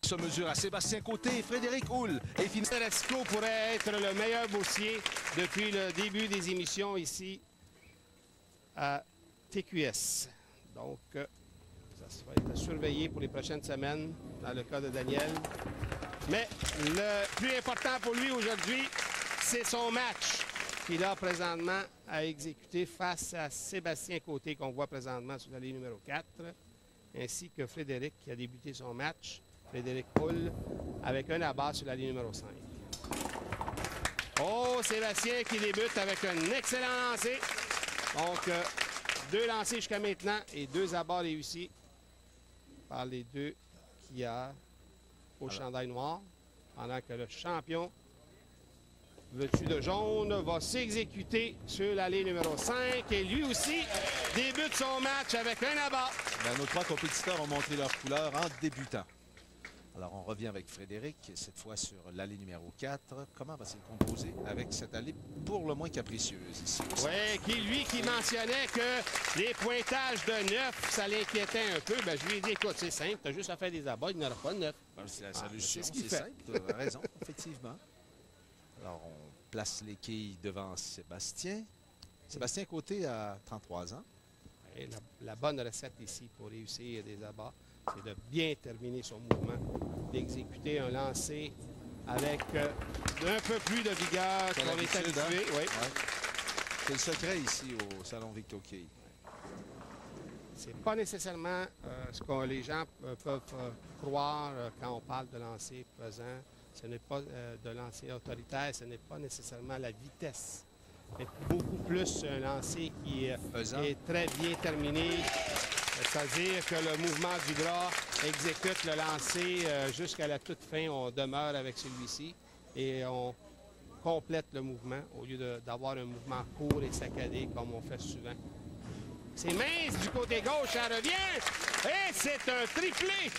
Se mesure à Sébastien Côté et Frédéric Houle. Et Frédéric Racicot pourrait être le meilleur boursier depuis le début des émissions ici à TQS. Donc, ça va être surveillé pour les prochaines semaines dans le cas de Daniel. Mais le plus important pour lui aujourd'hui, c'est son match qu'il a présentement à exécuter face à Sébastien Côté qu'on voit présentement sur la ligne numéro 4, ainsi que Frédéric qui a débuté son match. Frédéric Houle avec un abat sur la ligne numéro 5. Oh, Sébastien qui débute avec un excellent lancer. Donc, 2 lancers jusqu'à maintenant et 2 abats réussis par les 2 qui a au chandail noir. Pendant que le champion vêtu de jaune va s'exécuter sur la ligne numéro 5 et lui aussi débute son match avec un abat. Nos 3 compétiteurs ont montré leur couleur en débutant. Alors, on revient avec Frédéric, cette fois sur l'allée numéro 4. Comment va s'il composer avec cette allée pour le moins capricieuse ici? Oui, qui mentionnait que les pointages de 9, ça l'inquiétait un peu. Ben, je lui ai dit, écoute, c'est simple, tu as juste à faire des abats, il n'y en aura pas de 9. C'est la solution, c'est simple, tu as raison, effectivement. Alors, on place les quilles devant Sébastien. Sébastien Côté a 33 ans. Et la bonne recette ici pour réussir des abats, c'est de bien terminer son mouvement, d'exécuter un lancer avec un peu plus de vigueur qu'on est habitué. Hein? Oui. Ouais. C'est le secret ici au Salon Victo Quille. C'est pas nécessairement ce que les gens peuvent croire quand on parle de lancer pesant. Ce n'est pas de lancer autoritaire, ce n'est pas nécessairement la vitesse, mais beaucoup plus un lancer qui est très bien terminé. C'est-à-dire que le mouvement du bras exécute le lancer jusqu'à la toute fin. On demeure avec celui-ci et on complète le mouvement au lieu d'avoir un mouvement court et saccadé comme on fait souvent. C'est mince du côté gauche, ça revient et c'est un triplé.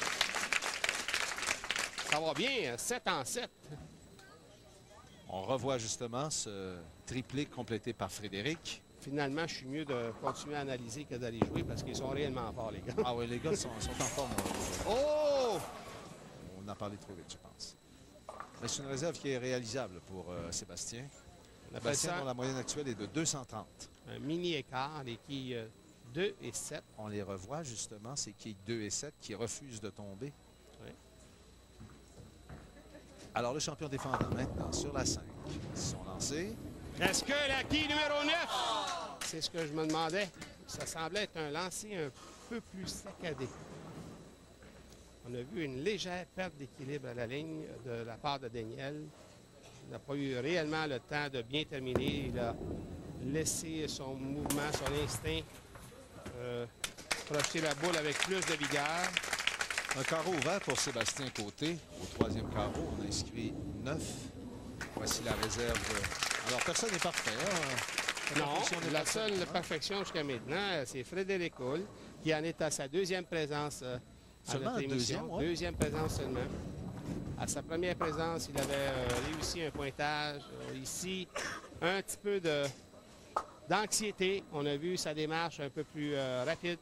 Ça va bien, 7 en 7. On revoit justement ce triplé complété par Frédéric. Finalement, je suis mieux de continuer à analyser que d'aller jouer parce qu'ils sont réellement forts, les gars. Ah oui, les gars sont en forme. Oh! On a parlé trop vite, je pense. Mais c'est une réserve qui est réalisable pour Sébastien. Sébastien, dont la moyenne actuelle est de 230. Un mini écart, les quilles 2 et 7. On les revoit justement, ces quilles 2 et 7 qui refusent de tomber. Oui. Alors, le champion défendant maintenant sur la 5. Son lancé. Est-ce que la quille numéro 9? C'est ce que je me demandais. Ça semblait être un lancer un peu plus saccadé. On a vu une légère perte d'équilibre à la ligne de la part de Daniel. Il n'a pas eu réellement le temps de bien terminer. Il a laissé son mouvement, son instinct projeter la boule avec plus de vigueur. Un carreau ouvert pour Sébastien Côté. Au 3e carreau, on a inscrit 9. Voici la réserve. Alors, personne n'est parfait. Hein? Non, la seule perfection jusqu'à maintenant, c'est Frédéric Houle, qui en est à sa 2e présence à notre émission. Deuxième présence seulement. À sa première présence, il avait réussi un pointage. Ici, un petit peu d'anxiété. On a vu sa démarche un peu plus rapide.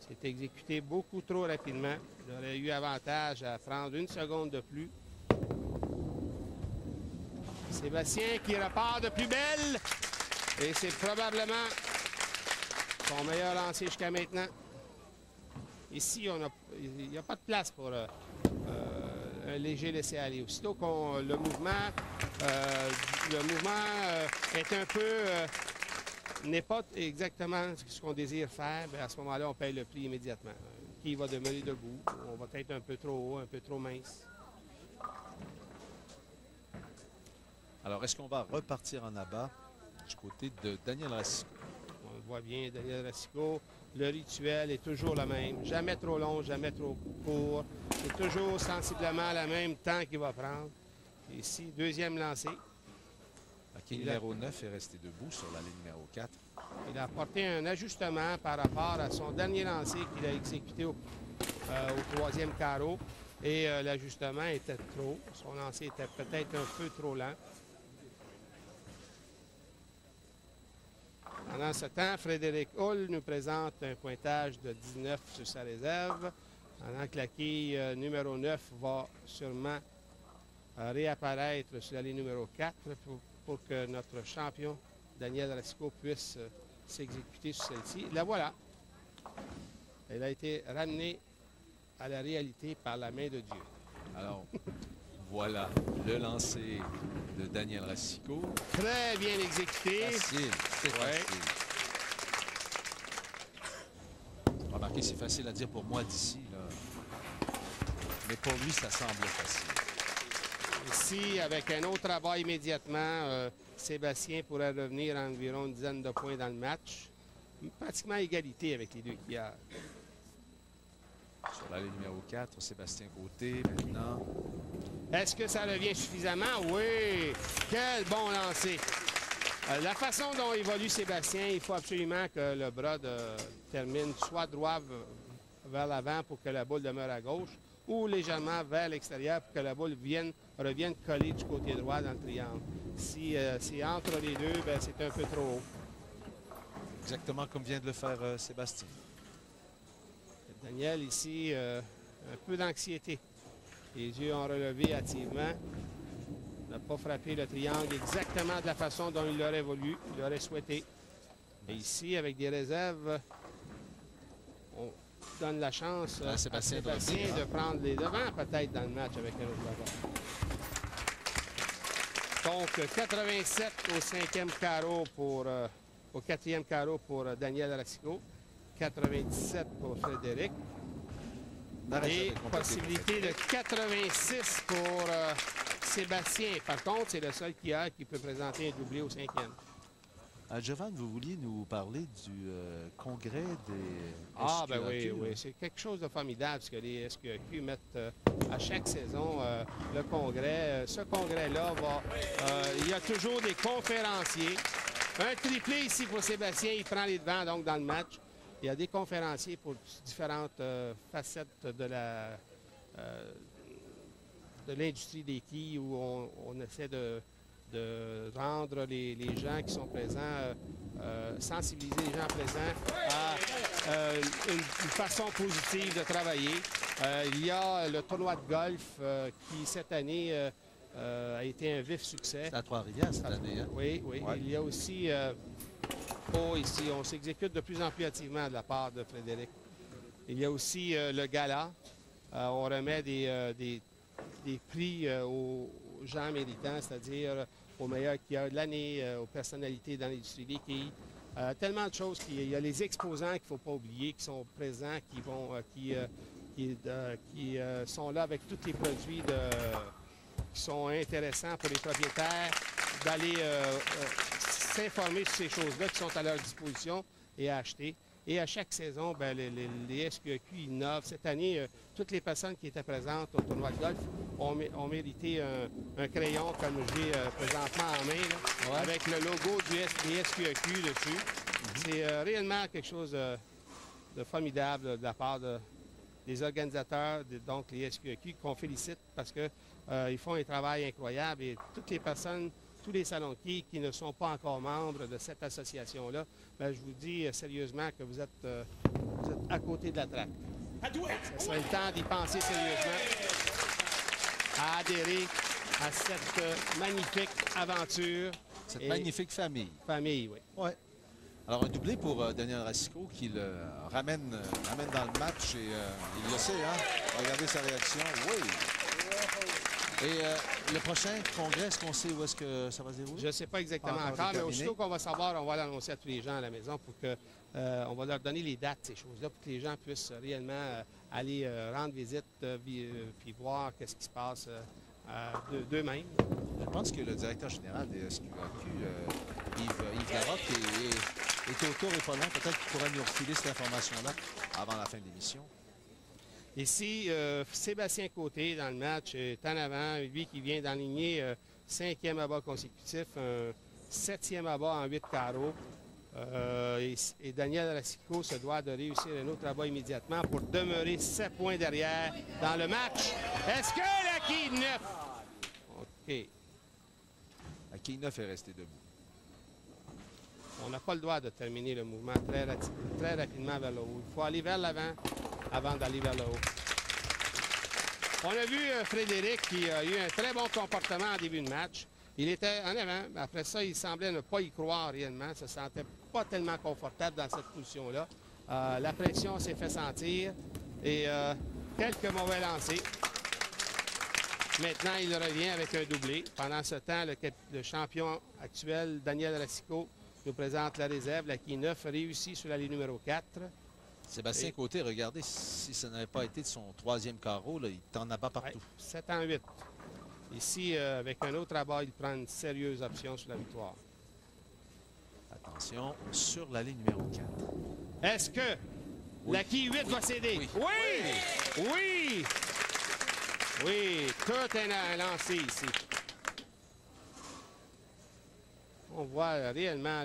C'est exécuté beaucoup trop rapidement. Il aurait eu avantage à prendre 1 seconde de plus. Sébastien qui repart de plus belle. Et c'est probablement son meilleur lancer jusqu'à maintenant. Ici, il n'y a pas de place pour un léger laisser-aller. Aussitôt qu'on le mouvement est un peu n'est pas exactement ce qu'on désire faire, bien, à ce moment-là, on paye le prix immédiatement. Qui va demeurer debout, on va être un peu trop haut, un peu trop mince. Alors, est-ce qu'on va repartir en abat du côté de Daniel Racicot? On le voit bien, Daniel Racicot. Le rituel est toujours le même. Jamais trop long, jamais trop court. C'est toujours sensiblement le même temps qu'il va prendre. Ici, 2e lancé. La quille numéro 9 est resté debout sur la ligne numéro 4. Il a apporté un ajustement par rapport à son dernier lancer qu'il a exécuté au 3e carreau. Et l'ajustement était trop. Son lancer était peut-être un peu trop lent. Pendant ce temps, Frédéric Houle nous présente un pointage de 19 sur sa réserve. Pendant que la quille numéro 9 va sûrement réapparaître sur la ligne numéro 4 pour que notre champion, Daniel Racicot, puisse s'exécuter sur celle-ci. La voilà. Elle a été ramenée à la réalité par la main de Dieu. Alors, voilà le lancer de Daniel Racicot. Très bien exécuté. Facile, c'est Ouais. facile. Remarquez, c'est facile à dire pour moi d'ici, là. Mais pour lui, ça semble facile. Ici, avec un autre abat immédiatement, Sébastien pourrait revenir à environ une dizaine de points dans le match. Pratiquement à égalité avec les deux quilleurs. Sur la ligne numéro 4, Sébastien Côté, maintenant. Est-ce que ça revient suffisamment? Oui! Quel bon lancer! La façon dont évolue Sébastien, il faut absolument que le bras termine soit droit vers l'avant pour que la boule demeure à gauche ou légèrement vers l'extérieur pour que la boule revienne coller du côté droit dans le triangle. Si c'est entre les deux, ben, c'est un peu trop haut. Exactement comme vient de le faire Sébastien. Daniel, ici, un peu d'anxiété. Les yeux ont relevé hâtivement. N'a pas frappé le triangle exactement de la façon dont il l'aurait voulu, il l'aurait souhaité. Et ici, avec des réserves, on donne la chance à Sébastien de prendre les devants peut-être dans le match avec un autre bavard. Donc, 87 au cinquième carreau au quatrième carreau pour Daniel Racicot. 97 pour Frédéric. Et possibilité de 86 pour Sébastien. Par contre, c'est le seul qui peut présenter un doublé au cinquième. Giovanni, vous vouliez nous parler du congrès des Ah, ben SQAQ, oui. C'est quelque chose de formidable ce que les SQAQ mettent à chaque saison, le congrès. Ce congrès-là il y a toujours des conférenciers. Un triplé ici pour Sébastien, il prend les devants donc dans le match. Il y a des conférenciers pour différentes facettes de l'industrie des quilles où on essaie de rendre les gens qui sont présents, sensibiliser les gens présents à une façon positive de travailler. Il y a le tournoi de golf qui, cette année, a été un vif succès. C'est à Trois-Rivières cette année. Hein? Oui. Ouais. Il y a aussi... ici, on s'exécute de plus en plus activement de la part de Frédéric. Il y a aussi le gala. On remet des prix aux gens méritants, c'est-à-dire aux meilleurs quilleurs de l'année, aux personnalités dans l'industrie des quilles. Tellement de choses. Il y a les exposants qu'il ne faut pas oublier, qui sont présents, qui sont là avec tous les produits qui sont intéressants pour les propriétaires d'aller s'informer sur ces choses-là qui sont à leur disposition et à acheter. Et à chaque saison, ben, les SQAQ innovent. Cette année, toutes les personnes qui étaient présentes au tournoi de golf ont mérité un crayon comme j'ai présentement en main, là, avec le logo des SQAQ dessus. C'est réellement quelque chose de formidable de la part des organisateurs, donc les SQAQ, qu'on félicite parce qu'ils font un travail incroyable et toutes les personnes, tous les salons de quilles qui ne sont pas encore membres de cette association-là, ben, je vous dis sérieusement que vous êtes à côté de la traque. Ce serait le temps d'y penser sérieusement, à adhérer à cette magnifique aventure. Cette magnifique famille. Famille, oui. Ouais. Alors, un doublé pour Daniel Racicot qui le ramène dans le match et il le sait, hein? Regardez sa réaction. Oui! Et le prochain congrès, est-ce qu'on sait où est-ce que ça va se dérouler? Je ne sais pas exactement encore, mais aussitôt qu'on va savoir, on va l'annoncer à tous les gens à la maison pour qu'on va leur donner les dates, ces choses-là, pour que les gens puissent réellement aller rendre visite puis voir qu'est-ce qui se passe d'eux-mêmes. Je pense que le directeur général des SQAQ, Yves Larocque, est autour et pas loin. Peut-être qu'il pourrait nous refiler cette information-là avant la fin de l'émission. Ici, Sébastien Côté, dans le match, est en avant. Lui qui vient d'enligner 5e abat consécutif, un 7e abat en 8 carreaux. Et Daniel Racicot se doit de réussir un autre abat immédiatement pour demeurer 7 points derrière dans le match. Est-ce que la quille 9? OK. La quille 9 est restée debout. On n'a pas le droit de terminer le mouvement très rapidement vers le haut. Il faut aller vers l'avant avant d'aller vers le haut. On a vu Frédéric qui a eu un très bon comportement en début de match. Il était en avant, mais après ça, il semblait ne pas y croire réellement. Il ne se sentait pas tellement confortable dans cette position-là. La pression s'est fait sentir et quelques mauvais lancers. Maintenant, il revient avec un doublé. Pendant ce temps, le champion actuel, Daniel Racicot, nous présente la réserve. La qui 9 réussit sur la ligne numéro 4. Sébastien Côté, regardez, si ça n'avait pas été de son troisième carreau, là, il t'en abat partout. Ouais, 7 en 8. Ici, avec un autre abat, il prend une sérieuse option sur la victoire. Attention, sur la ligne numéro 4. Est-ce que la qui 8 va céder? Oui. Oui! Oui! Oui, tout est lancé ici. On voit réellement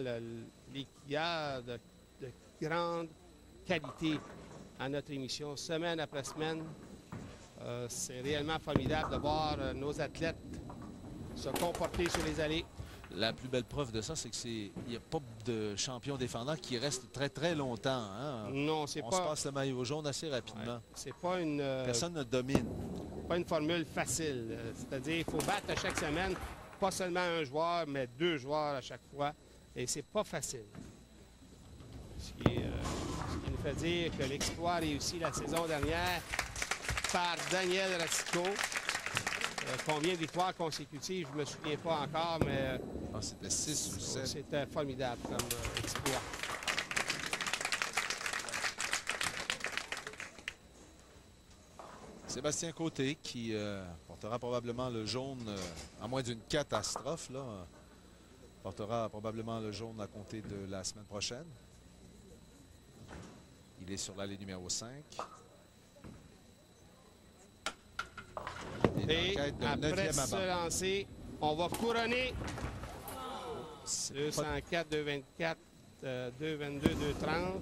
l'équilibre de grande qualité à notre émission, semaine après semaine. C'est réellement formidable de voir nos athlètes se comporter sur les allées. La plus belle preuve de ça, c'est qu'il n'y a pas de champion défendant qui reste très, très longtemps. Hein? Non, c'est pas... On se passe le maillot jaune assez rapidement. Ouais, c'est pas une... Personne ne domine. Pas une formule facile. C'est-à-dire qu'il faut battre à chaque semaine, pas seulement un joueur, mais 2 joueurs à chaque fois. Et c'est pas facile. Ce qui nous fait dire que l'exploit réussi la saison dernière par Daniel Racicot. Combien de victoires consécutives, je ne me souviens pas encore, mais c'était 6 ou 7. C'était formidable comme exploit. Sébastien Côté qui portera probablement le jaune, à moins d'une catastrophe, là, portera probablement le jaune à compter de la semaine prochaine. Il est sur la ligne numéro 5. Et après ce lancer, on va couronner 204, 224, 222, 230.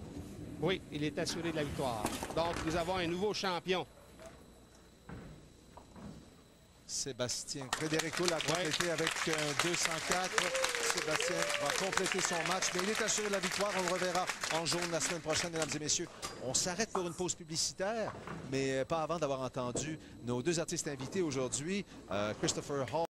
Oui, il est assuré de la victoire. Donc, nous avons un nouveau champion. Sébastien Frédéric Houle a complété avec 204. Sébastien va compléter son match, mais il est assuré de la victoire. On le reverra en jaune la semaine prochaine, mesdames et messieurs. On s'arrête pour une pause publicitaire, mais pas avant d'avoir entendu nos 2 artistes invités aujourd'hui, Christopher Hall.